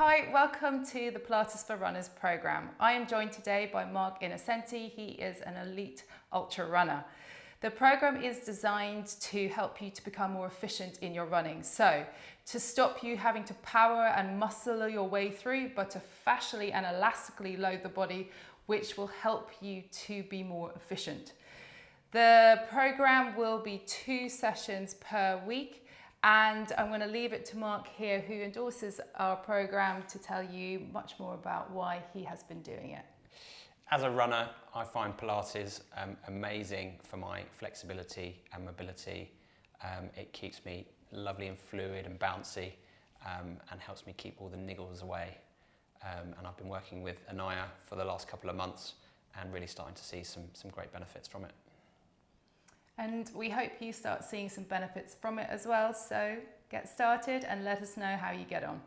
Hi, welcome to the Pilates for Runners program. I am joined today by Mark Innocenti. He is an elite ultra runner. The program is designed to help you to become more efficient in your running. So, to stop you having to power and muscle your way through, but to fascially and elastically load the body, which will help you to be more efficient. The program will be 2 sessions per week. And I'm going to leave it to Mark here, who endorses our program, to tell you much more about why he has been doing it. As a runner, I find Pilates amazing for my flexibility and mobility. It keeps me lovely and fluid and bouncy and helps me keep all the niggles away. And I've been working with Anaya for the last couple of months and really starting to see some great benefits from it. And we hope you start seeing some benefits from it as well. So get started and let us know how you get on.